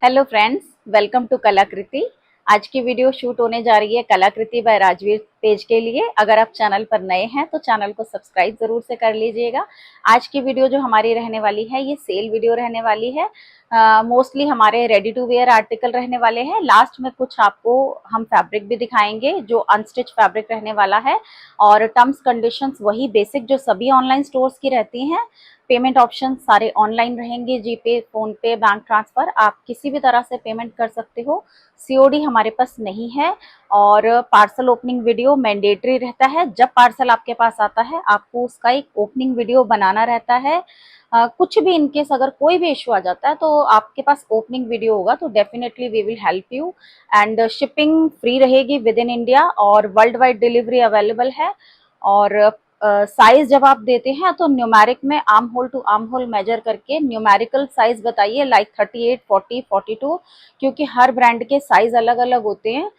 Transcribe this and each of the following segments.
Hello friends, welcome to कलाकृति। आज की वीडियो शूट होने जा रही है कलाकृति बाय राजवीर पेज के लिए। अगर आप चैनल पर नए हैं तो चैनल को सब्सक्राइब जरूर से कर लीजिएगा। आज की वीडियो जो हमारी रहने वाली है ये सेल वीडियो रहने वाली है। मोस्टली हमारे रेडी टू वेयर आर्टिकल रहने वाले हैं। लास्ट में कुछ आपको हम फैब्रिक भी दिखाएंगे जो अनस्टिच फैब्रिक रहने वाला है, और टर्म्स कंडीशंस वही बेसिक जो सभी ऑनलाइन स्टोर्स की रहती हैं। पेमेंट ऑप्शन सारे ऑनलाइन रहेंगे, जीपे, फोन पे, बैंक ट्रांसफर, आप किसी भी तरह से पेमेंट कर सकते हो। सीओडी हमारे पास नहीं है। और पार्सल ओपनिंग वीडियो मैंडेटरी रहता है। जब पार्सल आपके पास आता है आपको उसका एक ओपनिंग वीडियो बनाना रहता है। कुछ भी इनकेस अगर कोई भी इशू आ जाता है तो आपके पास ओपनिंग वीडियो होगा तो definitely we will help you. And shipping free रहेगी विद इन इंडिया और वर्ल्ड वाइड डिलीवरी अवेलेबल है। और साइज जब आप देते हैं तो न्यूमेरिक में arm hole to arm hole measure करके न्यूमेरिकल साइज बताइए, लाइक 38, 40, 42, क्योंकि हर ब्रांड के साइज अलग अलग होते हैं।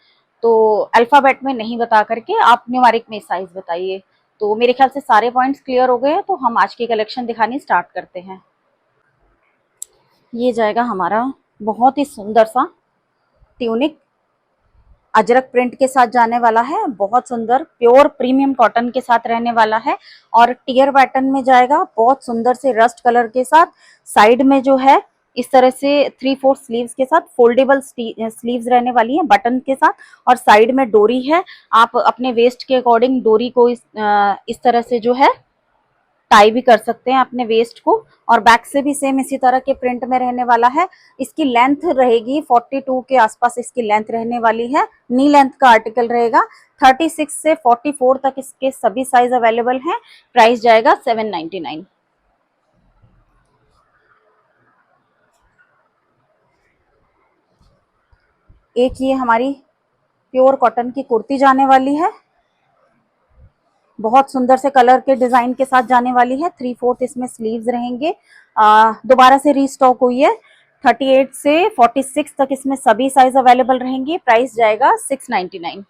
तो अल्फाबेट में नहीं बता करके आप न्यूमेरिक में साइज बताइए। तो मेरे ख्याल से सारे पॉइंट्स क्लियर हो गए हैं, तो हम आज की कलेक्शन दिखानी स्टार्ट करते हैं। ये जाएगा हमारा बहुत ही सुंदर सा ट्यूनिक, अजरक प्रिंट के साथ जाने वाला है। बहुत सुंदर प्योर प्रीमियम कॉटन के साथ रहने वाला है और टियर पैटर्न में जाएगा, बहुत सुंदर से रस्ट कलर के साथ। साइड में जो है इस तरह से 3/4 स्लीव्स के साथ फोल्डेबल स्लीव्स रहने वाली है बटन के साथ, और साइड में डोरी है। आप अपने वेस्ट के अकॉर्डिंग डोरी को इस तरह से जो है टाई भी कर सकते हैं अपने वेस्ट को। और बैक से भी सेम इसी तरह के प्रिंट में रहने वाला है। इसकी लेंथ रहेगी 42 के आसपास, इसकी लेंथ रहने वाली है। नी लेंथ का आर्टिकल रहेगा। 36 से 44 तक इसके सभी साइज अवेलेबल हैं। प्राइस जाएगा 799। एक ये हमारी प्योर कॉटन की कुर्ती जाने वाली है, बहुत सुंदर से कलर के डिजाइन के साथ जाने वाली है। 3/4 इसमें स्लीव्स रहेंगे। दोबारा से रीस्टॉक हुई है। 38 से 46 तक इसमें सभी साइज अवेलेबल रहेंगी। प्राइस जाएगा 699।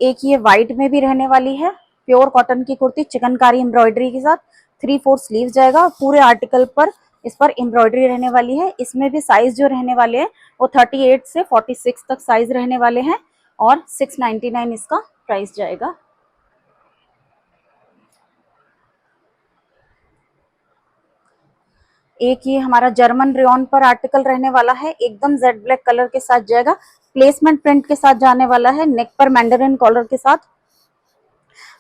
एक ये व्हाइट में भी रहने वाली है, प्योर कॉटन की कुर्ती चिकनकारी एम्ब्रॉयडरी के साथ। 3/4 स्लीव जाएगा। पूरे आर्टिकल पर इस पर एम्ब्रॉयडरी रहने वाली है। इसमें भी साइज जो रहने वाले हैं वो 38 से 46 तक साइज रहने वाले हैं और 699 इसका प्राइस जाएगा। एक ये हमारा जर्मन रेयॉन पर आर्टिकल रहने वाला है, एकदम जेड ब्लैक कलर के साथ जाएगा। प्लेसमेंट प्रिंट के साथ जाने वाला है। नेक पर मैंडरिन कॉलर के साथ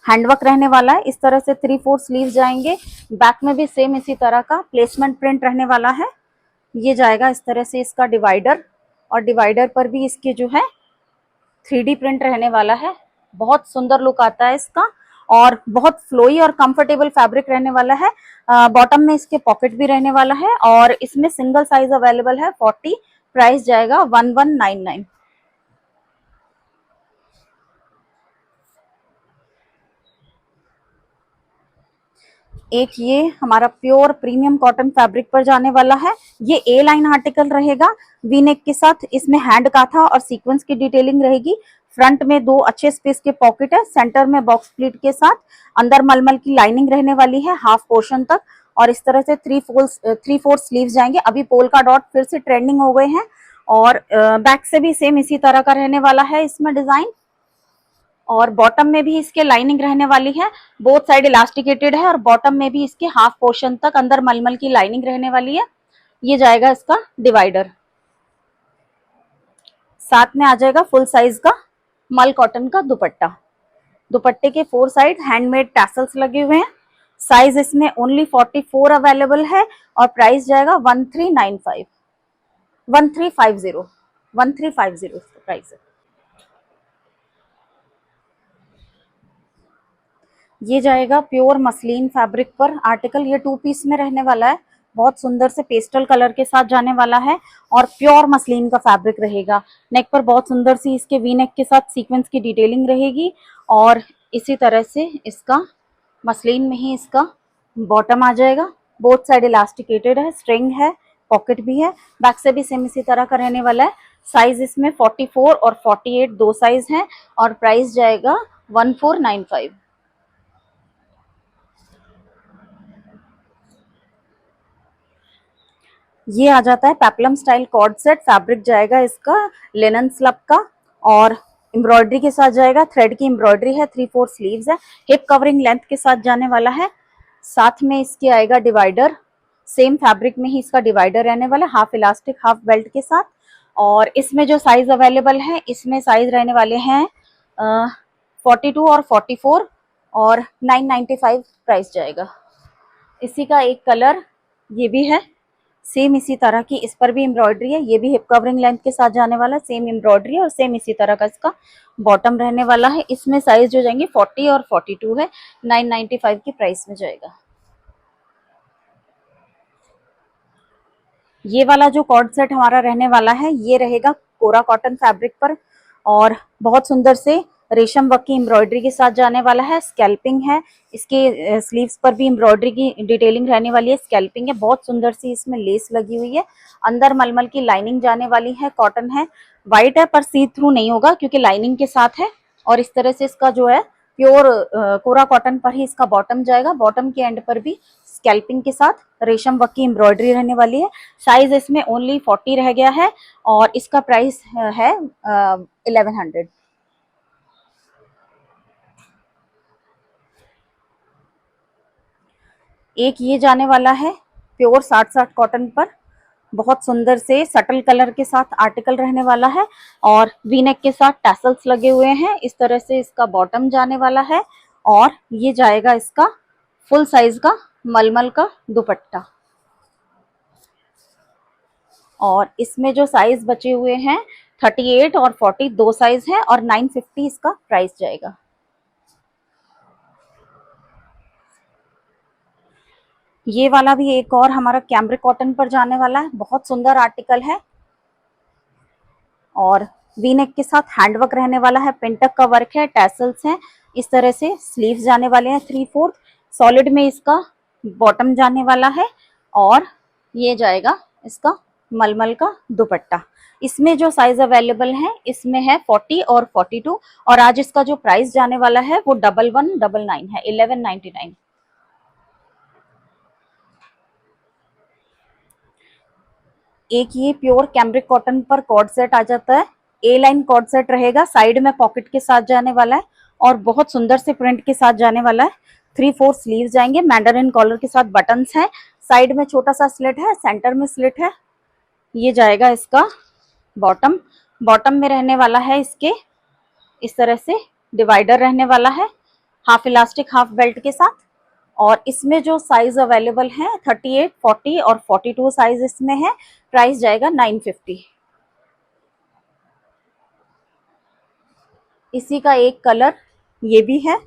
हैंडवर्क रहने वाला है। इस तरह से 3/4 स्लीव जाएंगे। बैक में भी सेम इसी तरह का प्लेसमेंट प्रिंट रहने वाला है। ये जाएगा इस तरह से इसका डिवाइडर, और डिवाइडर पर भी इसके जो है 3D प्रिंट रहने वाला है। बहुत सुंदर लुक आता है इसका और बहुत फ्लोई और कंफर्टेबल फैब्रिक रहने वाला है। बॉटम में इसके पॉकेट भी रहने वाला है और इसमें सिंगल साइज अवेलेबल है 40। प्राइस जाएगा 1199। एक ये हमारा प्योर प्रीमियम कॉटन फैब्रिक पर जाने वाला है। ये ए लाइन आर्टिकल रहेगा वी नेक के साथ। इसमें हैंड काथा और सीक्वेंस की डिटेलिंग रहेगी। फ्रंट में 2 अच्छे स्पेस के पॉकेट है, सेंटर में बॉक्स प्लीट के साथ। अंदर मलमल की लाइनिंग रहने वाली है हाफ पोर्शन तक, और इस तरह से 3/4 स्लीव जाएंगे। अभी पोल का डॉट फिर से ट्रेंडिंग हो गए हैं। और बैक से भी सेम इसी तरह का रहने वाला है इसमें डिजाइन, और बॉटम में भी इसके लाइनिंग रहने वाली है। बोथ साइड इलास्टिकेटेड है और बॉटम में भी इसके हाफ पोर्शन तक अंदर मलमल की लाइनिंग रहने वाली है। ये जाएगा इसका डिवाइडर। साथ में आ जाएगा फुल साइज का मल कॉटन का दुपट्टा। दुपट्टे के 4 साइड हैंडमेड टैसल्स लगे हुए हैं। साइज इसमें ओनली 44 अवेलेबल है और प्राइस जाएगा 1395, 1350, 1350 इसका प्राइस है। ये जाएगा प्योर मसलिन फैब्रिक पर आर्टिकल। ये 2 पीस में रहने वाला है। बहुत सुंदर से पेस्टल कलर के साथ जाने वाला है और प्योर मसलिन का फैब्रिक रहेगा। नेक पर बहुत सुंदर सी इसके वी नेक के साथ सीक्वेंस की डिटेलिंग रहेगी, और इसी तरह से इसका मसलिन में ही इसका बॉटम आ जाएगा। बोथ साइड इलास्टिकेटेड है, स्ट्रिंग है, पॉकेट भी है। बैक से भी सेम इसी तरह का रहने वाला है। साइज इसमें 44 और 48 दो साइज हैं और प्राइस जाएगा 1495। ये आ जाता है peplum style cord set. Fabric जाएगा इसका लिनन स्लब का और एम्ब्रॉयडरी के साथ जाएगा। थ्रेड की एम्ब्रॉयडरी है, 3/4 स्लीव्स है, हिप कवरिंग लेंथ के साथ जाने वाला है। साथ में इसके आएगा डिवाइडर, सेम फैब्रिक में ही इसका डिवाइडर रहने वाला, हाफ इलास्टिक हाफ बेल्ट के साथ। और इसमें जो साइज अवेलेबल है, इसमें साइज रहने वाले हैं 42 और 44 और 995 प्राइस जाएगा। इसी का एक कलर ये भी है, सेम इसी तरह की, इस पर भी एम्ब्रॉयडरी है, ये भी हिप कवरिंग लेंथ के साथ जाने वाला, सेम एम्ब्रॉयडरी और सेम इसी तरह का इसका बॉटम रहने वाला है। इसमें साइज जो जाएंगे 40 और 42 है, 995 की प्राइस में जाएगा। ये वाला जो कॉर्ड सेट हमारा रहने वाला है, ये रहेगा कोरा कॉटन फैब्रिक पर और बहुत सुंदर से रेशम वर्क की एम्ब्रॉयडरी के साथ जाने वाला है। स्कैल्पिंग है, इसके स्लीव्स पर भी एम्ब्रॉयडरी की डिटेलिंग रहने वाली है। स्कैल्पिंग है, बहुत सुंदर सी इसमें लेस लगी हुई है। अंदर मलमल की लाइनिंग जाने वाली है, कॉटन है, वाइट है पर सी थ्रू नहीं होगा क्योंकि लाइनिंग के साथ है। और इस तरह से इसका जो है प्योर कोरा कॉटन पर ही इसका बॉटम जाएगा। बॉटम के एंड पर भी स्कैल्पिंग के साथ रेशम वर्क की एम्ब्रॉयडरी रहने वाली है। साइज इसमें ओनली 40 रह गया है और इसका प्राइस है 1100। एक ये जाने वाला है प्योर 60-60 कॉटन पर, बहुत सुंदर से सटल कलर के साथ आर्टिकल रहने वाला है और वी नेक के साथ टैसल्स लगे हुए हैं। इस तरह से इसका बॉटम जाने वाला है और ये जाएगा इसका फुल साइज का मलमल का दुपट्टा। और इसमें जो साइज बचे हुए हैं 38 और 40 दो साइज है और 950 इसका प्राइस जाएगा। ये वाला भी एक और हमारा कैमरिक कॉटन पर जाने वाला है, बहुत सुंदर आर्टिकल है और वी नेक के साथ हैंडवर्क रहने वाला है, पिंटक का वर्क है, टैसल्स हैं। इस तरह से स्लीव्स जाने वाले हैं 3/4, सॉलिड में इसका बॉटम जाने वाला है और ये जाएगा इसका मलमल का दुपट्टा। इसमें जो साइज अवेलेबल है इसमें है 40 और 42 और आज इसका जो प्राइस जाने वाला है वो 1199 है, 1199। एक ये प्योर कैमरिक कॉटन पर कॉर्ड सेट आ जाता है, ए लाइन कॉर्ड सेट रहेगा, साइड में पॉकेट के साथ जाने वाला है और बहुत सुंदर से प्रिंट के साथ जाने वाला है। 3/4 स्लीव जाएंगे, मैंडरिन कॉलर के साथ बटन्स है, साइड में छोटा सा स्लिट है, सेंटर में स्लिट है। ये जाएगा इसका बॉटम। बॉटम में रहने वाला है इसके इस तरह से डिवाइडर रहने वाला है, हाफ इलास्टिक हाफ बेल्ट के साथ। और इसमें जो साइज अवेलेबल है 38, 40 और 42 साइज इसमें है। प्राइस जाएगा 950। इसी का एक कलर ये भी है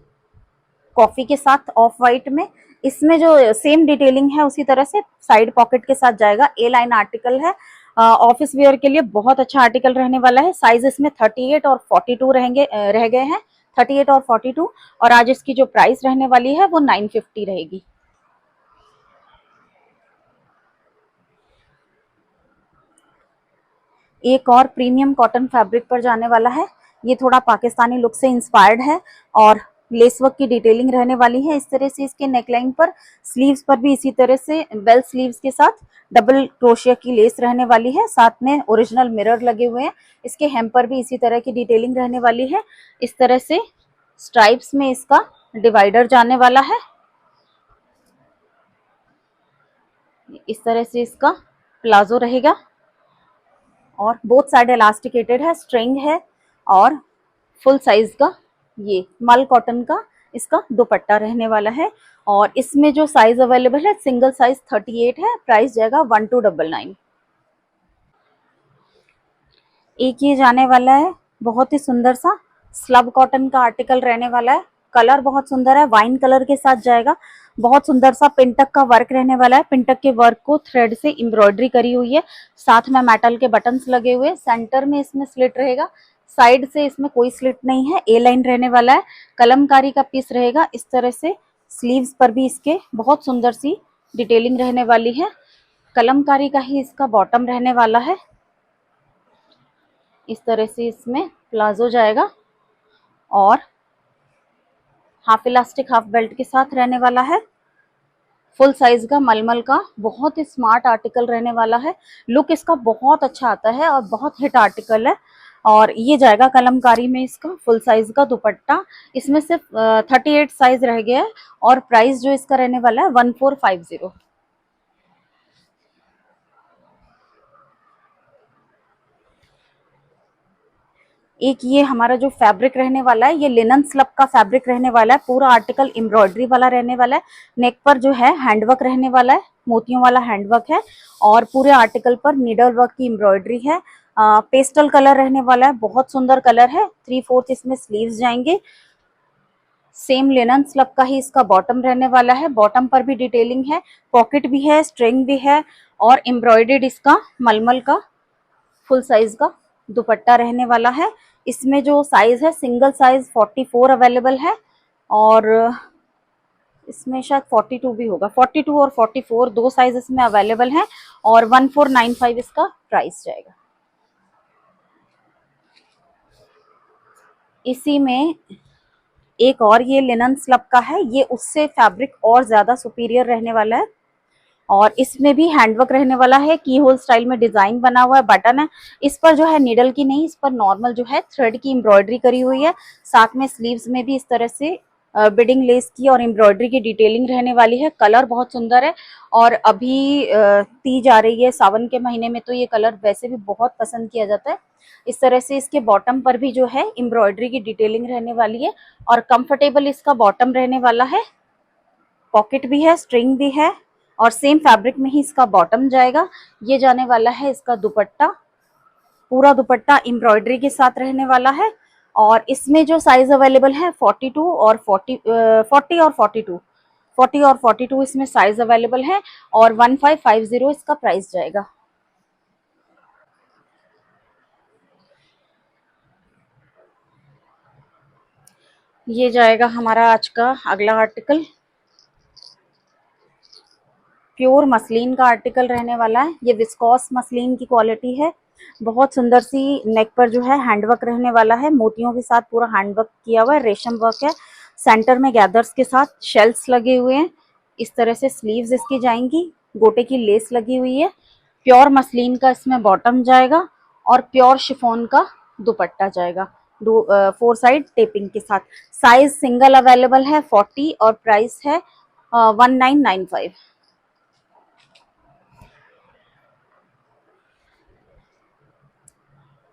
कॉफी के साथ ऑफ वाइट में, इसमें जो सेम डिटेलिंग है उसी तरह से साइड पॉकेट के साथ जाएगा। ए लाइन आर्टिकल है, ऑफिस वेयर के लिए बहुत अच्छा आर्टिकल रहने वाला है। साइज इसमें 38 और 42 रहेंगे, रह गए हैं 38 और 42 और आज इसकी जो प्राइस रहने वाली है वो 950 रहेगी। एक और प्रीमियम कॉटन फैब्रिक पर जाने वाला है, ये थोड़ा पाकिस्तानी लुक से इंस्पायर्ड है और लेस वर्क की डिटेलिंग रहने वाली है। इस तरह से इसके नेकलाइन पर, स्लीव्स पर भी इसी तरह से बेल स्लीव्स के साथ डबल क्रोशिया की लेस रहने वाली है, साथ में ओरिजिनल मिरर लगे हुए हैं। इसके hem पर भी इसी तरह की डिटेलिंग रहने वाली है। इस तरह से स्ट्राइप्स में इसका डिवाइडर जाने वाला है। इस तरह से इसका प्लाजो रहेगा और बोथ साइड इलास्टिकेटेड है, स्ट्रिंग है और फुल साइज का ये मल कॉटन का इसका दुपट्टा रहने वाला है। और इसमें जो साइज अवेलेबल है सिंगल साइज 38 है, प्राइस जाएगा 1299। एक ये जाने वाला है बहुत ही सुंदर सा स्लब कॉटन का आर्टिकल रहने वाला है, कलर बहुत सुंदर है, वाइन कलर के साथ जाएगा। बहुत सुंदर सा पिंटक का वर्क रहने वाला है, पिंटक के वर्क को थ्रेड से एम्ब्रॉयडरी करी हुई है, साथ में मेटल के बटन्स लगे हुए, सेंटर में इसमें स्लिट रहेगा, साइड से इसमें कोई स्लिट नहीं है, ए लाइन रहने वाला है, कलमकारी का पीस रहेगा। इस तरह से स्लीव्स पर भी इसके बहुत सुंदर सी डिटेलिंग रहने वाली है, कलमकारी का ही इसका बॉटम रहने वाला है। इस तरह से इसमें प्लाजो जाएगा और हाफ इलास्टिक हाफ बेल्ट के साथ रहने वाला है। फुल साइज का मलमल का बहुत ही स्मार्ट आर्टिकल रहने वाला है। लुक इसका बहुत अच्छा आता है और बहुत हिट आर्टिकल है। और ये जाएगा कलमकारी में इसका फुल साइज का दुपट्टा। इसमें सिर्फ 38 साइज रह गया है और प्राइस जो इसका रहने वाला है 1450। एक ये हमारा जो फैब्रिक रहने वाला है, ये लिनन स्लब का फैब्रिक रहने वाला है। पूरा आर्टिकल एम्ब्रॉयडरी वाला रहने वाला है। नेक पर जो है हैंडवर्क रहने वाला है, मोतियों वाला हैंडवर्क है और पूरे आर्टिकल पर नीडल वर्क की एम्ब्रॉयडरी है। पेस्टल कलर रहने वाला है, बहुत सुंदर कलर है। 3/4 इसमें स्लीव्स जाएंगे। सेम लिनन स्लब का ही इसका बॉटम रहने वाला है। बॉटम पर भी डिटेलिंग है, पॉकेट भी है, स्ट्रिंग भी है और एम्ब्रॉयडर्ड इसका मलमल का फुल साइज का दुपट्टा रहने वाला है। इसमें जो साइज है सिंगल साइज 44 अवेलेबल है और इसमें शायद 42 भी होगा। 42 और 44 दो साइज इसमें अवेलेबल हैं और 1495 इसका प्राइस जाएगा। इसी में एक और ये लिनन स्लब का है, ये उससे फैब्रिक और ज्यादा सुपीरियर रहने वाला है और इसमें भी हैंडवर्क रहने वाला है। की होल स्टाइल में डिजाइन बना हुआ है, बटन है। इस पर जो है नीडल की नहीं, इस पर नॉर्मल जो है थ्रेड की एम्ब्रॉयडरी करी हुई है। साथ में स्लीव्स में भी इस तरह से बिडिंग लेस की और एम्ब्रॉयडरी की डिटेलिंग रहने वाली है। कलर बहुत सुंदर है और अभी तीज आ रही है, सावन के महीने में तो ये कलर वैसे भी बहुत पसंद किया जाता है। इस तरह से इसके बॉटम पर भी जो है एम्ब्रॉयडरी की डिटेलिंग रहने वाली है और कंफर्टेबल इसका बॉटम रहने वाला है। पॉकेट भी है, स्ट्रिंग भी है और सेम फैब्रिक में ही इसका बॉटम जाएगा। ये जाने वाला है इसका दुपट्टा। पूरा दुपट्टा एम्ब्रॉयडरी के साथ रहने वाला है और इसमें जो साइज अवेलेबल है 42 और 40 और 42, 40 और 42 इसमें साइज अवेलेबल है और 1550 इसका प्राइस जाएगा। ये जाएगा हमारा आज का अगला आर्टिकल। प्योर मसलिन का आर्टिकल रहने वाला है। ये विस्कोस मसलिन की क्वालिटी है। बहुत सुंदर सी नेक पर जो है हैंडवर्क रहने वाला है, मोतियों के साथ पूरा हैंडवर्क किया हुआ है, रेशम वर्क है। सेंटर में गैदर्स के साथ शेल्स लगे हुए हैं। इस तरह से स्लीव्स इसकी जाएंगी, गोटे की लेस लगी हुई है। प्योर मसलिन का इसमें बॉटम जाएगा और प्योर शिफॉन का दुपट्टा जाएगा, 4 साइड टेपिंग के साथ। साइज सिंगल अवेलेबल है 40 और प्राइस है 1995।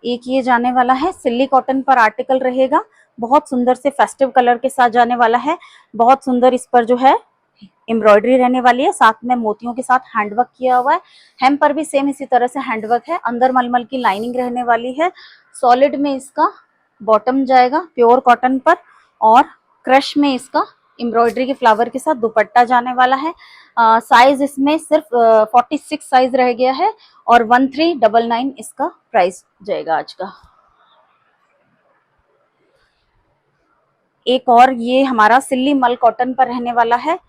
एक ये जाने वाला है सिल्ली कॉटन पर आर्टिकल रहेगा, बहुत सुंदर से फेस्टिव कलर के साथ जाने वाला है। बहुत सुंदर इस पर जो है एम्ब्रॉयडरी रहने वाली है, साथ में मोतियों के साथ हैंडवर्क किया हुआ है। हेम पर भी सेम इसी तरह से हैंडवर्क है। अंदर मलमल की लाइनिंग रहने वाली है। सॉलिड में इसका बॉटम जाएगा प्योर कॉटन पर और क्रश में इसका एम्ब्रॉयडरी के फ्लावर के साथ दुपट्टा जाने वाला है। साइज इसमें सिर्फ 46 साइज रह गया है और 1399 इसका प्राइस जाएगा आज का। एक और ये हमारा सिल्ली मल कॉटन पर रहने वाला है।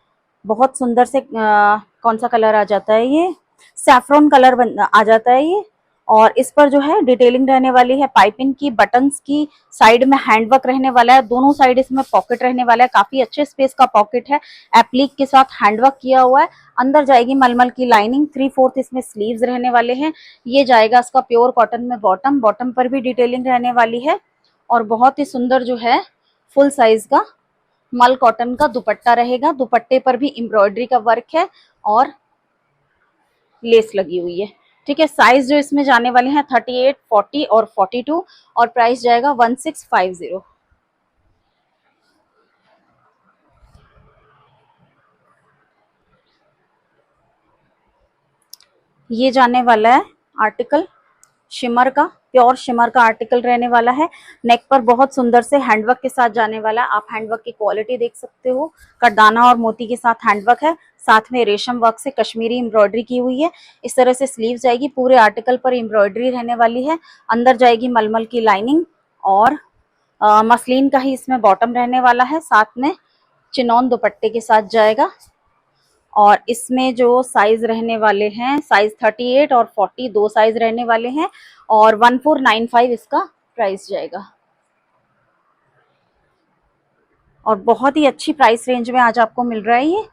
बहुत सुंदर से कौन सा कलर आ जाता है, ये सैफ्रॉन कलर आ जाता है ये। और इस पर जो है डिटेलिंग रहने वाली है, पाइपिंग की, बटन्स की, साइड में हैंडवर्क रहने वाला है। दोनों साइड इसमें पॉकेट रहने वाला है, काफी अच्छे स्पेस का पॉकेट है। एप्लिक के साथ हैंडवर्क किया हुआ है। अंदर जाएगी मलमल की लाइनिंग। 3/4 इसमें स्लीव्स रहने वाले हैं। ये जाएगा इसका प्योर कॉटन में बॉटम। बॉटम पर भी डिटेलिंग रहने वाली है और बहुत ही सुंदर जो है फुल साइज का मल कॉटन का दुपट्टा रहेगा। दुपट्टे पर भी एम्ब्रॉयडरी का वर्क है और लेस लगी हुई है। ठीक है, साइज जो इसमें जाने वाले हैं 38, 40 और 42 और प्राइस जाएगा 1650। ये जाने वाला है आर्टिकल शिमर का, प्योर शिमर का आर्टिकल रहने वाला है। नेक पर बहुत सुंदर से हैंडवर्क के साथ जाने वाला है। आप हैंडवर्क की क्वालिटी देख सकते हो, कटदाना और मोती के साथ हैंडवर्क है, साथ में रेशम वर्क से कश्मीरी एम्ब्रॉयडरी की हुई है। इस तरह से स्लीव जाएगी, पूरे आर्टिकल पर एम्ब्रॉयडरी रहने वाली है। अंदर जाएगी मलमल की लाइनिंग और मसलिन का ही इसमें बॉटम रहने वाला है, साथ में चिनौन दुपट्टे के साथ जाएगा। और इसमें जो साइज रहने वाले हैं, साइज 38 और 40 दो साइज रहने वाले हैं और 1495 इसका प्राइस जाएगा। और बहुत ही अच्छी प्राइस रेंज में आज आपको मिल रहा है ये।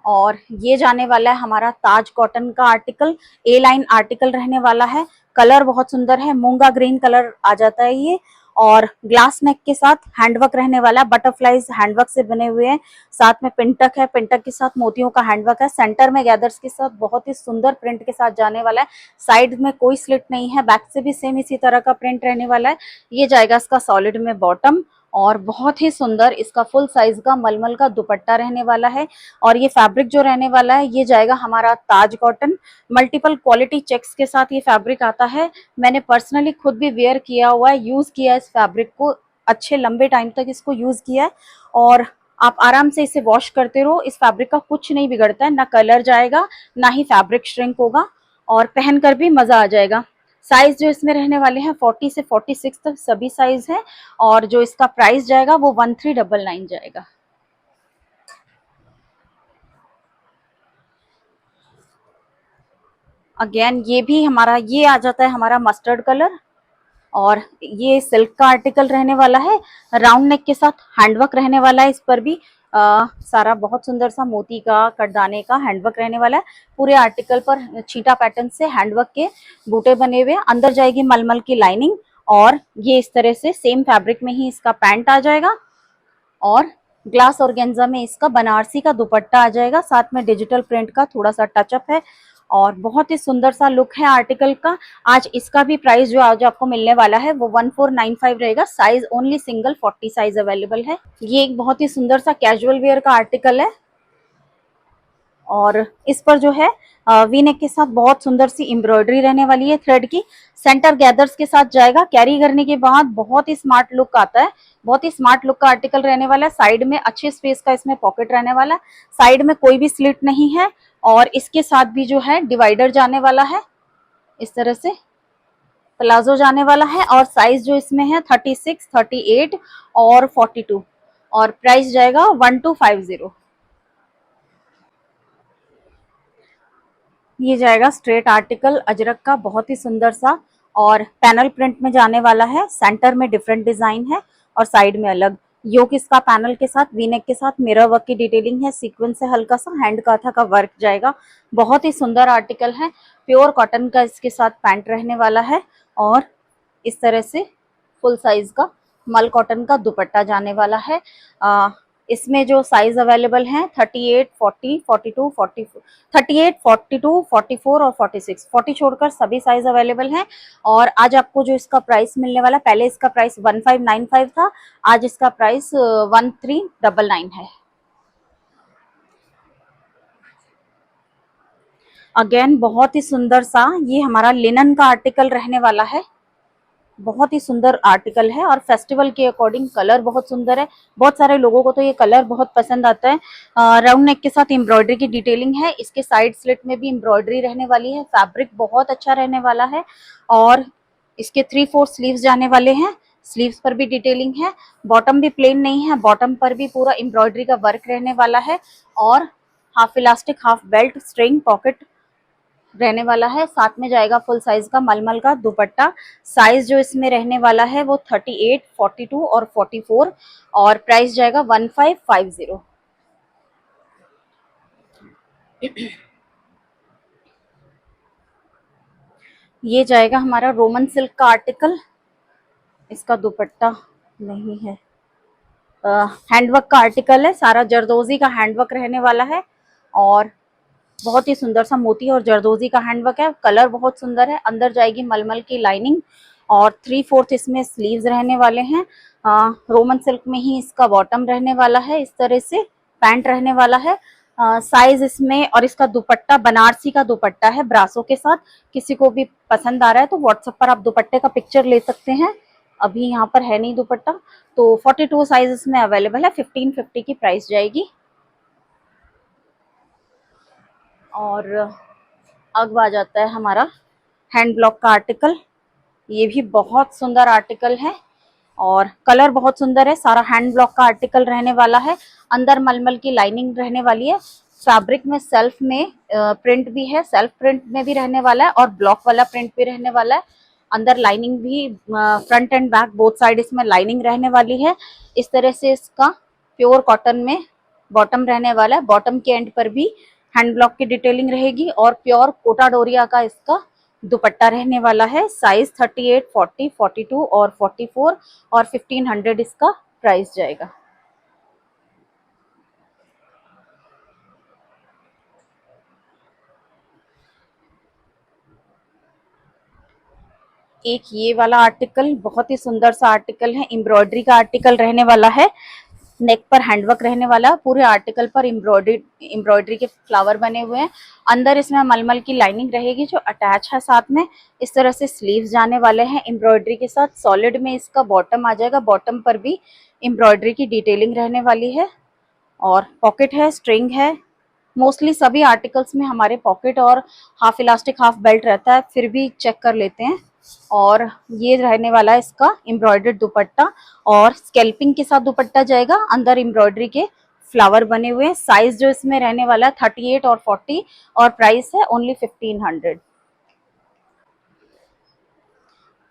और ये जाने वाला है हमारा ताज कॉटन का आर्टिकल, ए लाइन आर्टिकल रहने वाला है। कलर बहुत सुंदर है, मूंगा ग्रीन कलर आ जाता है ये, और ग्लास नेक के साथ हैंडवर्क रहने वाला है, बटरफ्लाईज हैंडवर्क से बने हुए हैं। साथ में पिंटक है, पिंटक के साथ मोतियों का हैंडवर्क है। सेंटर में गैदर्स के साथ बहुत ही सुंदर प्रिंट के साथ जाने वाला है। साइड में कोई स्लिट नहीं है, बैक से भी सेम इसी तरह का प्रिंट रहने वाला है। ये जाएगा इसका सॉलिड में बॉटम, और बहुत ही सुंदर इसका फुल साइज का मलमल का दुपट्टा रहने वाला है। और ये फैब्रिक जो रहने वाला है ये जाएगा हमारा ताज कॉटन, मल्टीपल क्वालिटी चेक्स के साथ ये फैब्रिक आता है। मैंने पर्सनली खुद भी वेयर किया हुआ है, यूज किया है इस फैब्रिक को, अच्छे लंबे टाइम तक इसको यूज किया है। और आप आराम से इसे वॉश करते रहो, इस फैब्रिक का कुछ नहीं बिगड़ता है, ना कलर जाएगा ना ही फैब्रिक श्रिंक होगा, और पहनकर भी मजा आ जाएगा। साइज जो इसमें रहने वाले हैं 40 से 46 तक सभी साइज है, और जो इसका प्राइस जाएगा वो 1399 जाएगा। अगेन ये भी हमारा, ये आ जाता है हमारा मस्टर्ड कलर, और ये सिल्क का आर्टिकल रहने वाला है। राउंड नेक के साथ हैंडवर्क रहने वाला है, इस पर भी सारा बहुत सुंदर सा मोती का कटदाने का हैंडवर्क रहने वाला है। पूरे आर्टिकल पर छींटा पैटर्न से हैंडवर्क के बूटे बने हुए हैं। अंदर जाएगी मलमल की लाइनिंग, और ये इस तरह से सेम फैब्रिक में ही इसका पैंट आ जाएगा, और ग्लास ऑर्गेन्जा में इसका बनारसी का दुपट्टा आ जाएगा। साथ में डिजिटल प्रिंट का थोड़ा सा टचअप है, और बहुत ही सुंदर सा लुक है आर्टिकल का। आज इसका भी प्राइस जो आज आपको मिलने वाला है वो 1495 रहेगा। Size only single 40 size available है। ये एक बहुत ही सुंदर सा कैजुअल वेयर का आर्टिकल है, और इस पर जो है वी नेक के साथ बहुत सुंदर सी एम्ब्रॉयडरी रहने वाली है थ्रेड की। सेंटर गैदर्स के साथ जाएगा। कैरी करने के बाद बहुत ही स्मार्ट लुक आता है, बहुत ही स्मार्ट लुक का आर्टिकल रहने वाला है। साइड में अच्छे स्पेस का इसमें पॉकेट रहने वाला है, साइड में कोई भी स्लिट नहीं है, और इसके साथ भी जो है डिवाइडर जाने वाला है, इस तरह से प्लाजो जाने वाला है। और साइज जो इसमें है 36, 38 और 42, और प्राइस जाएगा 1250। ये जाएगा स्ट्रेट आर्टिकल अजरक का, बहुत ही सुंदर सा, और पैनल प्रिंट में जाने वाला है। सेंटर में डिफरेंट डिजाइन है, और साइड में अलग योक इसका पैनल के साथ, वीनेक के साथ मिरर वर्क की डिटेलिंग है। सीक्वेंस से हल्का सा हैंड काथा का वर्क जाएगा। बहुत ही सुंदर आर्टिकल है। प्योर कॉटन का इसके साथ पैंट रहने वाला है, और इस तरह से फुल साइज का मल कॉटन का दुपट्टा जाने वाला है। इसमें जो साइज अवेलेबल हैं 38, 40, 42, 44, 38, 42, 44 और 46, 40 छोड़कर सभी साइज अवेलेबल हैं। और आज आपको जो इसका प्राइस मिलने वाला, पहले इसका प्राइस 1595 था, आज इसका प्राइस 1399 है। अगेन बहुत ही सुंदर सा ये हमारा लिनन का आर्टिकल रहने वाला है। बहुत ही सुंदर आर्टिकल है, और फेस्टिवल के अकॉर्डिंग कलर बहुत सुंदर है। बहुत सारे लोगों को तो ये कलर बहुत पसंद आता है। राउंड नेक के साथ एम्ब्रॉयडरी की डिटेलिंग है। इसके साइड स्लिट में भी एम्ब्रॉयडरी रहने वाली है। फैब्रिक बहुत अच्छा रहने वाला है, और इसके 3/4 स्लीव्स जाने वाले हैं। स्लीव्स पर भी डिटेलिंग है। बॉटम भी प्लेन नहीं है, बॉटम पर भी पूरा एम्ब्रॉयडरी का वर्क रहने वाला है, और half elastic, half belt, string, pocket रहने वाला है। साथ में जाएगा फुल साइज का मलमल का दुपट्टा। साइज जो इसमें रहने वाला है वो 38, 42 और 44, और प्राइस जाएगा 1550। ये जाएगा हमारा रोमन सिल्क का आर्टिकल। इसका दुपट्टा नहीं है, हैंडवर्क का आर्टिकल है, सारा जरदोजी का हैंडवर्क रहने वाला है, और बहुत ही सुंदर सा मोती और जरदोजी का हैंडवर्क है। कलर बहुत सुंदर है। अंदर जाएगी मलमल की लाइनिंग, और 3/4 इसमें स्लीव्स रहने वाले हैं। रोमन सिल्क में ही इसका बॉटम रहने वाला है, इस तरह से पैंट रहने वाला है। साइज इसमें, और इसका दुपट्टा बनारसी का दुपट्टा है ब्रासो के साथ। किसी को भी पसंद आ रहा है तो व्हाट्सएप पर आप दुपट्टे का पिक्चर ले सकते हैं। अभी यहाँ पर है नहीं दुपट्टा, तो 42 साइज इसमें अवेलेबल है। 1550 की प्राइस जाएगी। और अब आ जाता है हमारा हैंड ब्लॉक का आर्टिकल। ये भी बहुत सुंदर आर्टिकल है, और कलर बहुत सुंदर है। सारा हैंड ब्लॉक का आर्टिकल रहने वाला है। अंदर मलमल की लाइनिंग रहने वाली है। फैब्रिक में सेल्फ में प्रिंट भी है, सेल्फ प्रिंट में भी रहने वाला है, और ब्लॉक वाला प्रिंट भी रहने वाला है। अंदर लाइनिंग भी, front end back both side इसमें लाइनिंग रहने वाली है। इस तरह से इसका प्योर कॉटन में बॉटम रहने वाला है। बॉटम के एंड पर भी हैंड ब्लॉक की डिटेलिंग रहेगी और प्योर कोटा डोरिया का इसका दुपट्टा रहने वाला है। साइज 38, 40, 42 और 44 और 1500 इसका प्राइस जाएगा। एक ये वाला आर्टिकल बहुत ही सुंदर सा आर्टिकल है, एम्ब्रॉयडरी का आर्टिकल रहने वाला है। नेक पर हैंडवर्क रहने वाला है, पूरे आर्टिकल पर एम्ब्रॉयडरी के फ्लावर बने हुए हैं। अंदर इसमें मलमल की लाइनिंग रहेगी जो अटैच है साथ में। इस तरह से स्लीव्स जाने वाले हैं एम्ब्रॉयडरी के साथ। सॉलिड में इसका बॉटम आ जाएगा, बॉटम पर भी एम्ब्रॉयडरी की डिटेलिंग रहने वाली है और पॉकेट है, स्ट्रिंग है। मोस्टली सभी आर्टिकल्स में हमारे पॉकेट और हाफ इलास्टिक हाफ बेल्ट रहता है, फिर भी चेक कर लेते हैं। और ये रहने वाला है इसका एम्ब्रॉयडर्ड दुपट्टा और स्कैल्पिंग के साथ दुपट्टा जाएगा। अंदर एम्ब्रॉयडरी के फ्लावर बने हुए हैं। साइज जो इसमें रहने वाला है 38 और 40 और प्राइस है ओनली 1500।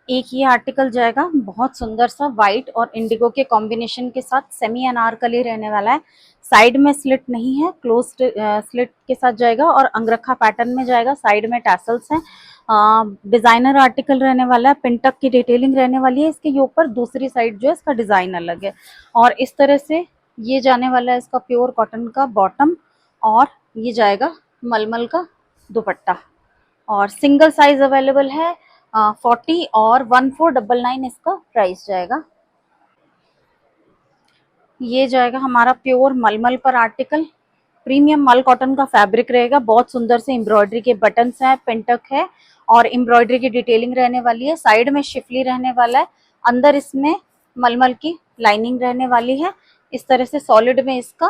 एक ये आर्टिकल जाएगा बहुत सुंदर सा व्हाइट और इंडिगो के कॉम्बिनेशन के साथ, सेमी अनारकली रहने वाला है। साइड में स्लिट नहीं है, क्लोज स्लिट के साथ जाएगा और अंगरखा पैटर्न में जाएगा। साइड में टैसल्स हैं। डिजाइनर आर्टिकल रहने वाला है, पिंटक की डिटेलिंग रहने वाली है इसके ऊपर। दूसरी साइड जो है इसका डिजाइन अलग है और इस तरह से ये जाने वाला है इसका प्योर कॉटन का बॉटम और ये जाएगा मलमल का दुपट्टा। और सिंगल साइज अवेलेबल है 40 और 1499 इसका प्राइस जाएगा। ये जाएगा हमारा प्योर मलमल पर आर्टिकल, प्रीमियम मल कॉटन का फैब्रिक रहेगा। बहुत सुंदर से एम्ब्रॉयडरी के बटन्स हैं, पिंटक है और एम्ब्रॉयडरी की डिटेलिंग रहने वाली है। साइड में शिफली रहने वाला है, अंदर इसमें मलमल की लाइनिंग रहने वाली है। इस तरह से सॉलिड में इसका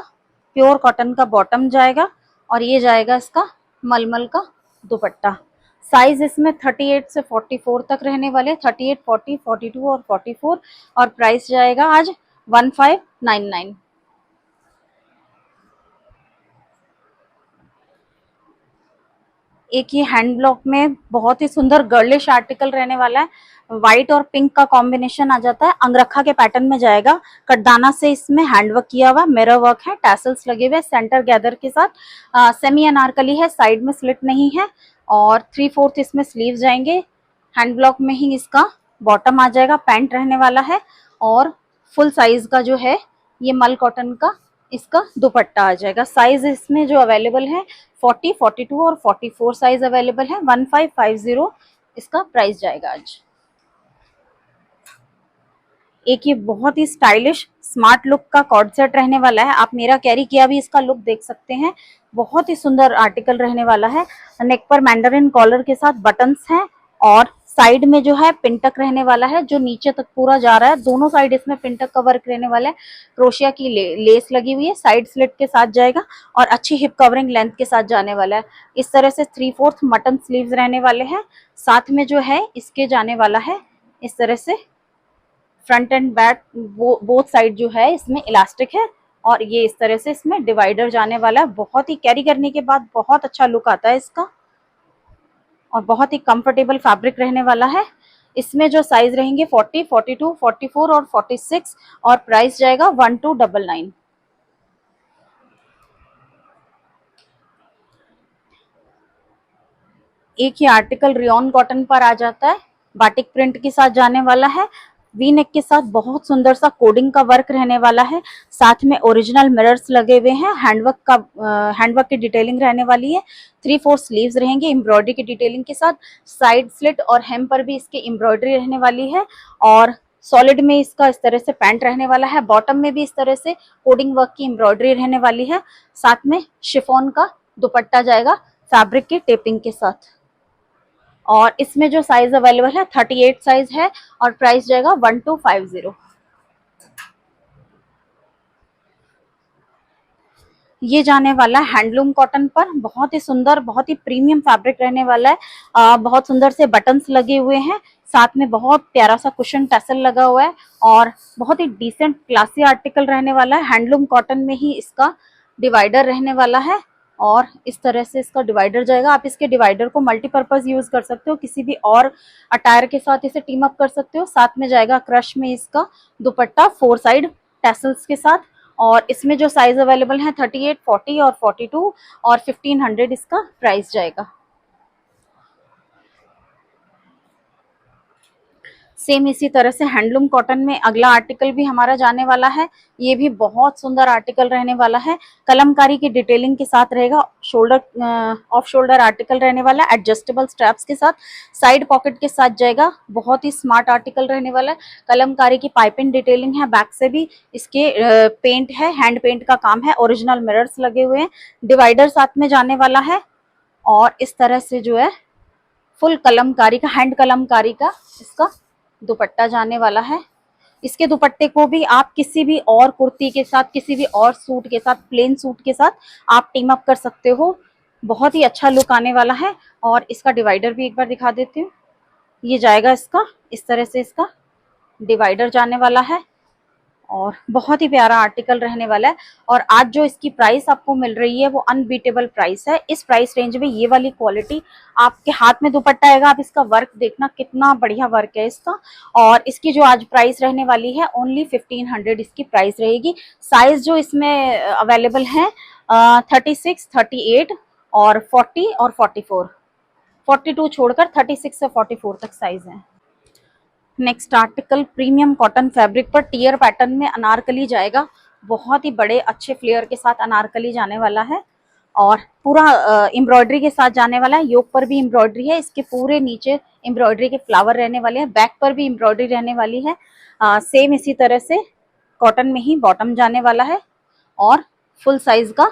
प्योर कॉटन का बॉटम जाएगा और ये जाएगा इसका मलमल का दुपट्टा। साइज इसमें 38 से 44 तक रहने वाले, 38, 40, 42 और 44 और प्राइस जाएगा आज 1599। एक ये हैंड ब्लॉक में बहुत ही सुंदर गर्लिश आर्टिकल रहने वाला है। व्हाइट और पिंक का कॉम्बिनेशन आ जाता है, अंगरखा के पैटर्न में जाएगा। कटदाना से इसमें हैंडवर्क किया हुआ, मिरर वर्क है, टैसल्स लगे हुए सेंटर गैदर के साथ। सेमी अनारकली है, साइड में स्लिट नहीं है और 3/4 इसमें स्लीव जाएंगे। हैंड ब्लॉक में ही इसका बॉटम आ जाएगा, पैंट रहने वाला है और फुल साइज का जो है ये मल कॉटन का इसका दुपट्टा आ जाएगा। साइज इसमें जो अवेलेबल है 40, 42 और 44 साइज अवेलेबल है। 1550 इसका प्राइस जाएगा आज। एक ये बहुत ही स्टाइलिश स्मार्ट लुक का कॉर्ड सेट रहने वाला है। आप मेरा कैरी किया भी इसका लुक देख सकते हैं। बहुत ही सुंदर आर्टिकल रहने वाला है। नेक पर मैंडरिन कॉलर के साथ बटन्स हैं और साइड में जो है पिंटक रहने वाला है जो नीचे तक पूरा जा रहा है। दोनों साइड इसमें पिंटक का वर्क रहने वाला है। क्रोशिया की लेस लगी हुई है, साइड स्लिट के साथ जाएगा और अच्छी हिप कवरिंग लेंथ के साथ जाने वाला है। इस तरह से 3/4 मटन स्लीव्स रहने वाले हैं। साथ में जो है इसके जाने वाला है इस तरह से front end back both side जो है इसमें इलास्टिक है और ये इस तरह से इसमें डिवाइडर जाने वाला है। बहुत ही कैरी करने के बाद बहुत अच्छा लुक आता है इसका और बहुत ही कंफर्टेबल फैब्रिक रहने वाला है। इसमें जो साइज रहेंगे 40, 42, 44 और 46 और प्राइस जाएगा 1299। एक ही आर्टिकल रियॉन कॉटन पर आ जाता है, बाटिक प्रिंट के साथ जाने वाला है। वी नेक के साथ बहुत सुंदर सा कोडिंग का वर्क रहने वाला है। साथ में ओरिजिनल मिरर्स लगे हुए हैं। हैंडवर्क की डिटेलिंग रहने वाली है। 3/4 स्लीव्स रहेंगे एम्ब्रॉयडरी की डिटेलिंग के साथ। साइड स्लिट और हेम पर भी इसकी एम्ब्रॉयडरी रहने वाली है और सॉलिड में इसका इस तरह से पैंट रहने वाला है। बॉटम में भी इस तरह से कोडिंग वर्क की एम्ब्रॉयडरी रहने वाली है। साथ में शिफॉन का दुपट्टा जाएगा फैब्रिक की टेपिंग के साथ और इसमें जो साइज अवेलेबल है 38 साइज है और प्राइस जाएगा 1250। ये जाने वाला है हैंडलूम कॉटन पर, बहुत ही सुंदर बहुत ही प्रीमियम फैब्रिक रहने वाला है। बहुत सुंदर से बटन्स लगे हुए हैं, साथ में बहुत प्यारा सा कुशन टैसल लगा हुआ है और बहुत ही डिसेंट क्लासी आर्टिकल रहने वाला है। हैंडलूम कॉटन में ही इसका डिवाइडर रहने वाला है और इस तरह से इसका डिवाइडर जाएगा। आप इसके डिवाइडर को मल्टीपर्पज यूज कर सकते हो, किसी भी और अटायर के साथ इसे टीम अप कर सकते हो। साथ में जाएगा क्रश में इसका दुपट्टा 4 साइड टैसल्स के साथ और इसमें जो साइज अवेलेबल है 38, 40 और 42 और 1500 इसका प्राइस जाएगा। सेम इसी तरह से हैंडलूम कॉटन में अगला आर्टिकल भी हमारा जाने वाला है। ये भी बहुत सुंदर आर्टिकल रहने वाला है, कलमकारी की डिटेलिंग के साथ रहेगा। शोल्डर ऑफ शोल्डर आर्टिकल रहने वाला है, एडजस्टेबल स्ट्रैप्स के साथ, साइड पॉकेट के साथ जाएगा। बहुत ही स्मार्ट आर्टिकल रहने वाला है। कलमकारी की पाइपिंग डिटेलिंग है, बैक से भी इसके पेंट है, हैंड पेंट का काम है, ओरिजिनल मिरर्स लगे हुए हैं, डिवाइडर साथ में जाने वाला है। और इस तरह से जो है फुल कलमकारी का, हैंड कलमकारी का इसका दुपट्टा जाने वाला है। इसके दुपट्टे को भी आप किसी भी और कुर्ती के साथ, किसी भी और सूट के साथ, प्लेन सूट के साथ आप टीम अप कर सकते हो। बहुत ही अच्छा लुक आने वाला है। और इसका डिवाइडर भी एक बार दिखा देती हूँ। ये जाएगा इसका, इस तरह से इसका डिवाइडर जाने वाला है और बहुत ही प्यारा आर्टिकल रहने वाला है। और आज जो इसकी प्राइस आपको मिल रही है वो अनबीटेबल प्राइस है। इस प्राइस रेंज में ये वाली क्वालिटी, आपके हाथ में दुपट्टा आएगा, आप इसका वर्क देखना कितना बढ़िया वर्क है इसका। और इसकी जो आज प्राइस रहने वाली है ओनली 1500 इसकी प्राइस रहेगी। साइज जो इसमें अवेलेबल है 36, 38 और 40 और 44, 42 छोड़कर 36 से 44 तक साइज है। Next article premium cotton fabric पर टियर पैटर्न में अनारकली जाएगा। बहुत ही बड़े अच्छे फ्लेयर के साथ अनारकली जाने वाला है और पूरा एम्ब्रॉयडरी के साथ जाने वाला है। योक पर भी एम्ब्रॉयडरी है, इसके पूरे नीचे एम्ब्रॉयडरी के फ्लावर रहने वाले हैं, बैक पर भी एम्ब्रॉयडरी रहने वाली है। सेम इसी तरह से कॉटन में ही बॉटम जाने वाला है और फुल साइज का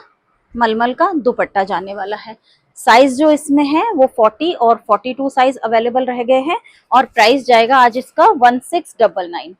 मलमल का दुपट्टा जाने वाला है। साइज जो इसमें है वो 40 और 42 साइज अवेलेबल रह गए हैं और प्राइस जाएगा आज इसका 1699।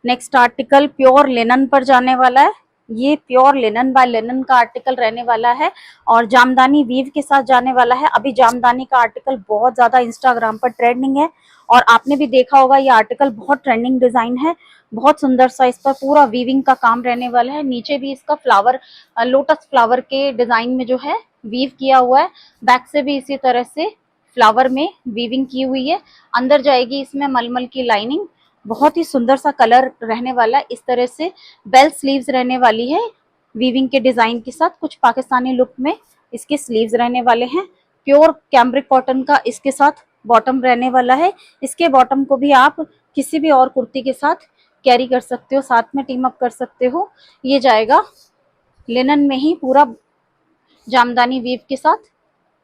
नेक्स्ट आर्टिकल प्योर लिनन पर जाने वाला है। ये प्योर लिनन बाय लिनन का आर्टिकल रहने वाला है और जामदानी वीव के साथ जाने वाला है। अभी जामदानी का आर्टिकल बहुत ज्यादा इंस्टाग्राम पर ट्रेंडिंग है और आपने भी देखा होगा, ये आर्टिकल बहुत ट्रेंडिंग डिजाइन है। बहुत सुंदर सा इस पर पूरा वीविंग का काम रहने वाला है। नीचे भी इसका फ्लावर, लोटस फ्लावर के डिजाइन में जो है वीव किया हुआ है। बैक से भी इसी तरह से फ्लावर में वीविंग की हुई है। अंदर जाएगी इसमें मलमल की लाइनिंग। बहुत ही सुंदर सा कलर रहने वाला है। इस तरह से बेल स्लीव्स रहने वाली है वीविंग के डिजाइन के साथ। कुछ पाकिस्तानी लुक में इसके स्लीव्स रहने वाले हैं। प्योर कैम्ब्रिक कॉटन का इसके साथ बॉटम रहने वाला है। इसके बॉटम को भी आप किसी भी और कुर्ती के साथ कैरी कर सकते हो, साथ में टीम अप कर सकते हो। ये जाएगा लिनन में ही पूरा जामदानी वीव के साथ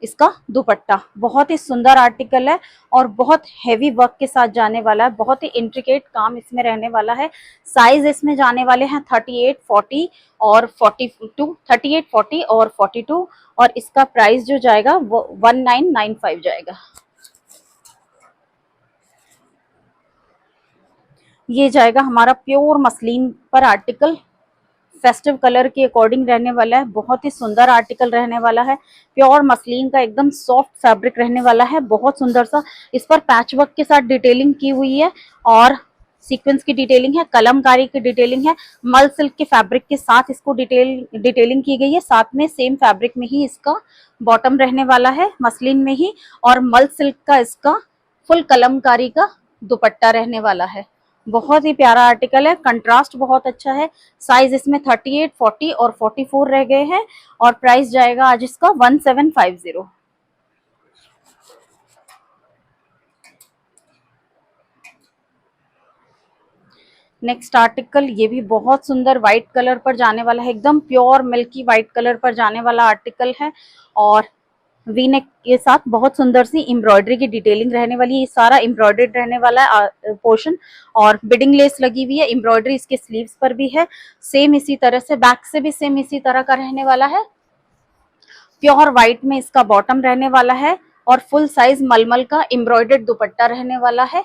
इसका दुपट्टा। बहुत ही सुंदर आर्टिकल है और बहुत हैवी वर्क के साथ जाने वाला है। बहुत ही इंट्रिकेट काम इसमें रहने वाला है। साइज इसमें जाने वाले हैं 38, 40 और 42, 38, 40 और 42 और इसका प्राइस जो जाएगा वो 1995 जाएगा। ये जाएगा हमारा प्योर मसलिन पर आर्टिकल, फेस्टिव कलर के अकॉर्डिंग रहने वाला है। बहुत ही सुंदर आर्टिकल रहने वाला है। प्योर मसलिन का एकदम सॉफ्ट फैब्रिक रहने वाला है। बहुत सुंदर सा इस पर पैच वर्क के साथ डिटेलिंग की हुई है और सीक्वेंस की डिटेलिंग है, कलमकारी की डिटेलिंग है। मल सिल्क के फैब्रिक के साथ इसको डिटेलिंग की गई है। साथ में सेम फैब्रिक में ही इसका बॉटम रहने वाला है, मसलिन में ही, और मल सिल्क का इसका फुल कलमकारी का दुपट्टा रहने वाला है। बहुत ही प्यारा आर्टिकल है, कंट्रास्ट बहुत अच्छा है। साइज इसमें 38, 40 और 44 रह गए हैं और प्राइस जाएगा आज इसका 1750। नेक्स्ट आर्टिकल ये भी बहुत सुंदर व्हाइट कलर पर जाने वाला है, एकदम प्योर मिल्की व्हाइट कलर पर जाने वाला आर्टिकल है और वी नेक के साथ बहुत सुंदर सी एम्ब्रॉयडरी की डिटेलिंग रहने वाली है। ये सारा एम्ब्रॉयडर्ड रहने वाला है पोर्शन और बिडिंग लेस लगी हुई है। एम्ब्रॉयडरी इसके स्लीव्स पर भी है। सेम इसी तरह से बैक से भी सेम इसी तरह का रहने वाला है। प्योर व्हाइट में इसका बॉटम रहने वाला है और फुल साइज मलमल का एम्ब्रॉयडर्ड दुपट्टा रहने वाला है।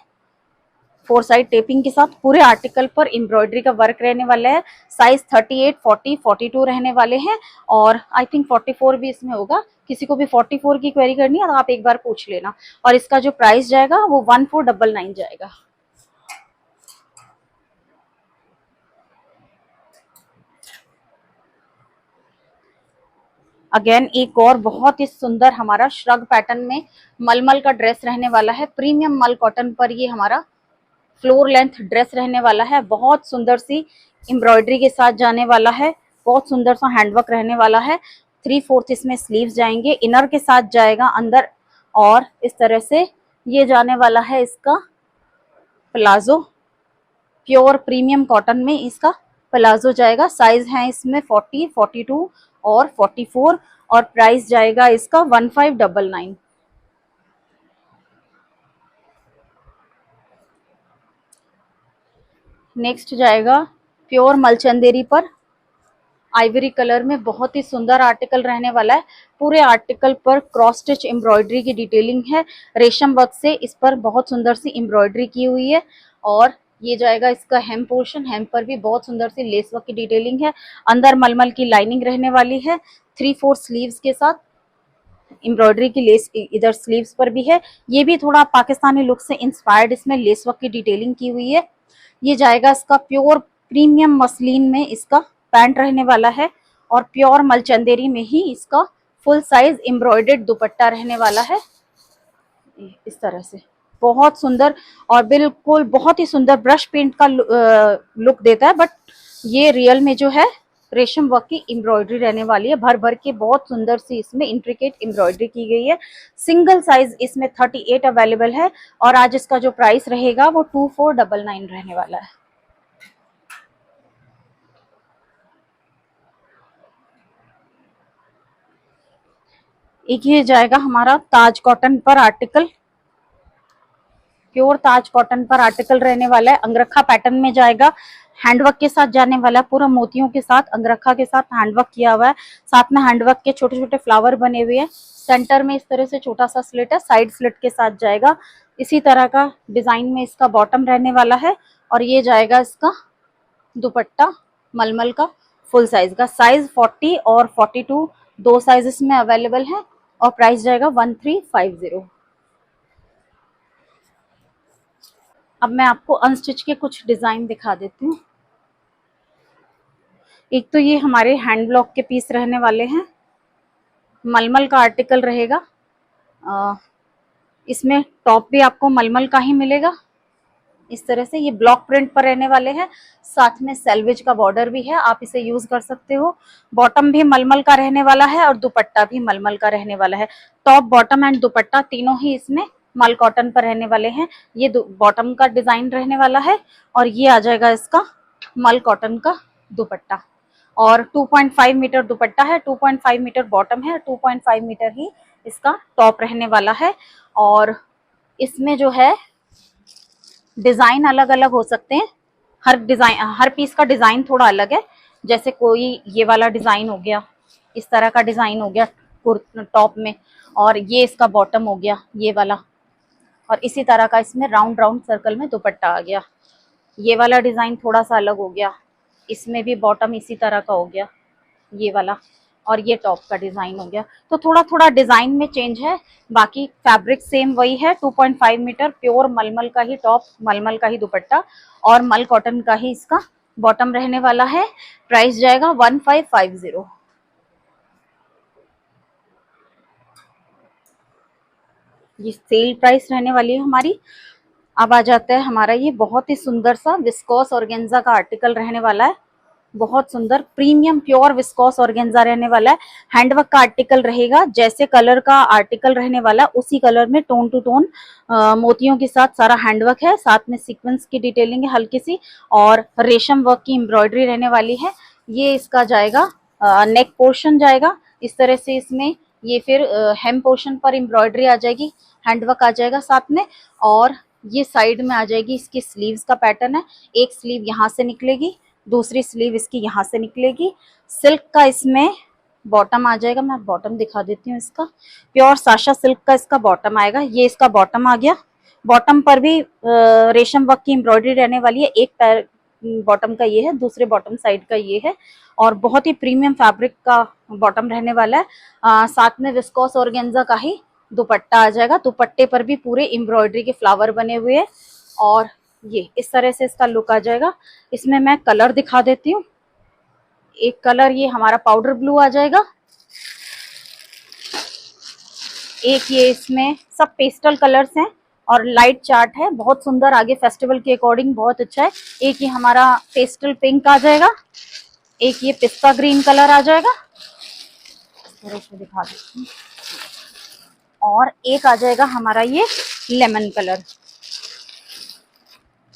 4 साइड टेपिंग के साथ पूरे आर्टिकल पर एम्ब्रॉयडरी का वर्क रहने वाला है। साइज 38, 40, 42 रहने वाले हैं और आई थिंक 44 भी इसमें होगा। किसी को भी 44 की क्वेरी करनी है तो आप एक बार पूछ लेना। और इसका जो प्राइस जाएगा वो 1499 जाएगा। अगेन एक और बहुत ही सुंदर हमारा श्रग पैटर्न में मलमल का ड्रेस रहने वाला है। प्रीमियम मल कॉटन पर ये हमारा फ्लोर लेंथ ड्रेस रहने वाला है। बहुत सुंदर सी एम्ब्रॉयडरी के साथ जाने वाला है, बहुत सुंदर सा हैंडवर्क रहने वाला है। 3/4 इसमें स्लीव्स जाएंगे, इनर के साथ जाएगा अंदर, और इस तरह से ये जाने वाला है इसका प्लाजो। प्योर प्रीमियम कॉटन में इसका प्लाजो जाएगा। साइज है इसमें 40, 42 और 44, और प्राइस जाएगा इसका 1599। नेक्स्ट जाएगा प्योर मलचंदेरी पर आइवरी कलर में, बहुत ही सुंदर आर्टिकल रहने वाला है। पूरे आर्टिकल पर क्रॉस स्टिच एम्ब्रॉयडरी की डिटेलिंग है, रेशम वर्क से इस पर बहुत सुंदर सी एम्ब्रॉयडरी की हुई है। और ये जाएगा इसका हेम पोर्शन, हेम पर भी बहुत सुंदर सी लेस वर्क की डिटेलिंग है। अंदर मलमल की लाइनिंग रहने वाली है, 3/4 स्लीव्स के साथ एम्ब्रॉयडरी की लेस इधर स्लीव्स पर भी है। ये भी थोड़ा पाकिस्तानी लुक से इंस्पायर्ड इसमें लेस वर्क की डिटेलिंग की हुई है। ये जाएगा इसका प्योर प्रीमियम मसलिन में इसका पैंट रहने वाला है, और प्योर मलचंदेरी में ही इसका फुल साइज एम्ब्रॉयडर्ड दुपट्टा रहने वाला है। इस तरह से बहुत सुंदर, और बिल्कुल बहुत ही सुंदर ब्रश पेंट का लुक देता है, बट ये रियल में जो है रेशम वर्क की एम्ब्रॉयडरी रहने वाली है। भर भर के बहुत सुंदर सी इसमें इंट्रिकेट एम्ब्रॉयडरी की गई है। सिंगल साइज इसमें 38 अवेलेबल है, और आज इसका जो प्राइस रहेगा वो 2499 रहने वाला है। एक ये जाएगा हमारा ताज कॉटन पर आर्टिकल, प्योर ताज कॉटन पर आर्टिकल रहने वाला है। अंगरखा पैटर्न में जाएगा, हैंडवर्क के साथ जाने वाला, पूरा मोतियों के साथ अंगरखा के साथ हैंडवर्क किया हुआ है। साथ में हैंडवर्क के छोटे छोटे फ्लावर बने हुए हैं। सेंटर में इस तरह से छोटा सा स्लिट है, साइड स्लिट के साथ जाएगा। इसी तरह का डिजाइन में इसका बॉटम रहने वाला है, और ये जाएगा इसका दुपट्टा मलमल का फुल साइज का। साइज 40 और 42 दो साइजेस में अवेलेबल है, और प्राइस जाएगा 1350। अब मैं आपको अनस्टिच के कुछ डिजाइन दिखा देती हूँ। एक तो ये हमारे हैंड ब्लॉक के पीस रहने वाले हैं, मलमल का आर्टिकल रहेगा। इसमें टॉप भी आपको मलमल का ही मिलेगा। इस तरह से ये ब्लॉक प्रिंट पर रहने वाले हैं, साथ में सेल्वेज का बॉर्डर भी है, आप इसे यूज कर सकते हो। बॉटम भी मलमल का रहने वाला है, और दुपट्टा भी मलमल का रहने वाला है। टॉप बॉटम एंड दुपट्टा तीनों ही इसमें मल कॉटन पर रहने वाले हैं। ये बॉटम का डिजाइन रहने वाला है, और ये आ जाएगा इसका मल कॉटन का दुपट्टा। और 2.5 मीटर दुपट्टा है, 2.5 मीटर बॉटम है, 2.5 मीटर ही इसका टॉप रहने वाला है। और इसमें जो है डिजाइन अलग अलग हो सकते हैं, हर पीस का डिजाइन थोड़ा अलग है। जैसे कोई ये वाला डिजाइन हो गया, इस तरह का डिजाइन हो गया टॉप में, और ये इसका बॉटम हो गया ये वाला, और इसी तरह का इसमें राउंड राउंड सर्कल में दुपट्टा आ गया। ये वाला डिजाइन थोड़ा सा अलग हो गया, इसमें भी बॉटम इसी तरह का हो गया ये वाला, और ये टॉप का डिजाइन हो गया। तो थोड़ा थोड़ा डिजाइन में चेंज है, बाकी फैब्रिक सेम वही है। 2.5 मीटर प्योर मलमल का ही टॉप, मलमल का ही दुपट्टा, और मल कॉटन का ही इसका बॉटम रहने वाला है। प्राइस जाएगा 1550। ये सेल प्राइस रहने वाली है हमारी। अब आ जाता है हमारा ये बहुत ही सुंदर सा विस्कोस ऑर्गेन्जा का आर्टिकल रहने वाला है। बहुत सुंदर प्रीमियम प्योर विस्कोस ऑर्गेन्जा रहने वाला है। हैंडवर्क का आर्टिकल रहेगा, जैसे कलर का आर्टिकल रहने वाला उसी कलर में टोन टू टोन मोतियों के साथ सारा हैंडवर्क है। साथ में सीक्वेंस की डिटेलिंग है हल्की सी, और रेशम वर्क की एम्ब्रॉयडरी रहने वाली है। ये इसका जाएगा नेक पोर्शन जाएगा इस तरह से। इसमें ये फिर हेम पोर्शन पर एम्ब्रॉयडरी आ जाएगी, हैंडवर्क आ जाएगा साथ में, और ये साइड में आ जाएगी इसकी स्लीव्स का पैटर्न है। एक स्लीव यहाँ से निकलेगी, दूसरी स्लीव इसकी यहाँ से निकलेगी। सिल्क का इसमें बॉटम आ जाएगा, मैं बॉटम दिखा देती हूँ इसका। प्योर साशा सिल्क का इसका बॉटम आएगा, ये इसका बॉटम आ गया। बॉटम पर भी रेशम वर्क की एम्ब्रॉयडरी रहने वाली है। एक पैर बॉटम का ये है, दूसरे बॉटम साइड का ये है, और बहुत ही प्रीमियम फैब्रिक का बॉटम रहने वाला है। साथ में विस्कोस ऑर्गेन्जा का ही दुपट्टा आ जाएगा। दुपट्टे पर भी पूरे एम्ब्रॉयडरी के फ्लावर बने हुए हैं, और ये इस तरह से इसका लुक आ जाएगा। इसमें मैं कलर दिखा देती हूँ। एक कलर ये हमारा पाउडर ब्लू आ जाएगा, एक ये इसमें सब पेस्टल कलर्स हैं, और लाइट चार्ट है, बहुत सुंदर, आगे फेस्टिवल के अकॉर्डिंग बहुत अच्छा है। एक ये हमारा पेस्टल पिंक आ जाएगा, एक ये पिस्ता ग्रीन कलर आ जाएगा, दिखा देती हूँ, और एक आ जाएगा हमारा ये lemon colour.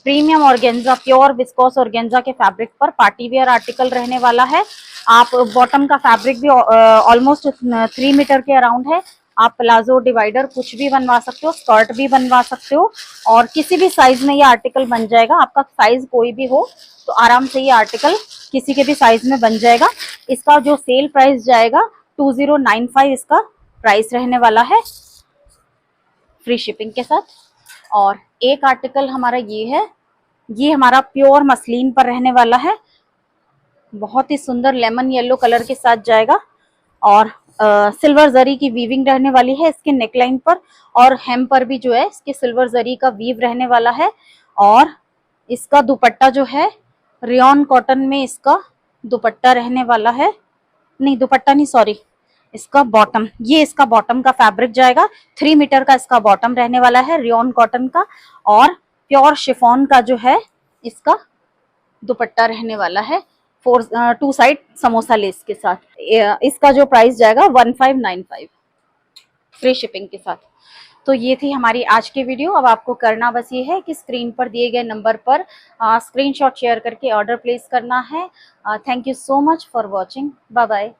Premium organza, pure viscose organza के फैब्रिक पर पार्टी वेयर आर्टिकल रहने वाला है। आप बॉटम का फैब्रिक भी ऑलमोस्ट 3 मीटर के अराउंड है। आप प्लाजो डिवाइडर कुछ भी बनवा सकते हो, स्कर्ट भी बनवा सकते हो, और किसी भी साइज में ये आर्टिकल बन जाएगा। आपका साइज कोई भी हो तो आराम से ये आर्टिकल किसी के भी साइज में बन जाएगा। इसका जो सेल प्राइस जाएगा 2095 इसका प्राइस रहने वाला है, फ्री शिपिंग के साथ। और एक आर्टिकल हमारा ये है, ये हमारा प्योर मसलिन पर रहने वाला है, बहुत ही सुंदर लेमन येलो कलर के साथ जाएगा, और सिल्वर जरी की वीविंग रहने वाली है इसके नेकलाइन पर, और हेम पर भी जो है इसके सिल्वर जरी का वीव रहने वाला है। और इसका दुपट्टा जो है रियॉन कॉटन में इसका दुपट्टा रहने वाला है, नहीं दुपट्टा नहीं सॉरी, इसका बॉटम, ये इसका बॉटम का फैब्रिक जाएगा। 3 मीटर का इसका बॉटम रहने वाला है रियॉन कॉटन का, और प्योर शिफॉन का जो है इसका दुपट्टा रहने वाला है, 2 साइड समोसा लेस के साथ। इसका जो प्राइस जाएगा 1595 फ्री शिपिंग के साथ। तो ये थी हमारी आज की वीडियो। अब आपको करना बस ये है कि स्क्रीन पर दिए गए नंबर पर स्क्रीनशॉट शेयर करके ऑर्डर प्लेस करना है। Thank you so much for watching, bye bye.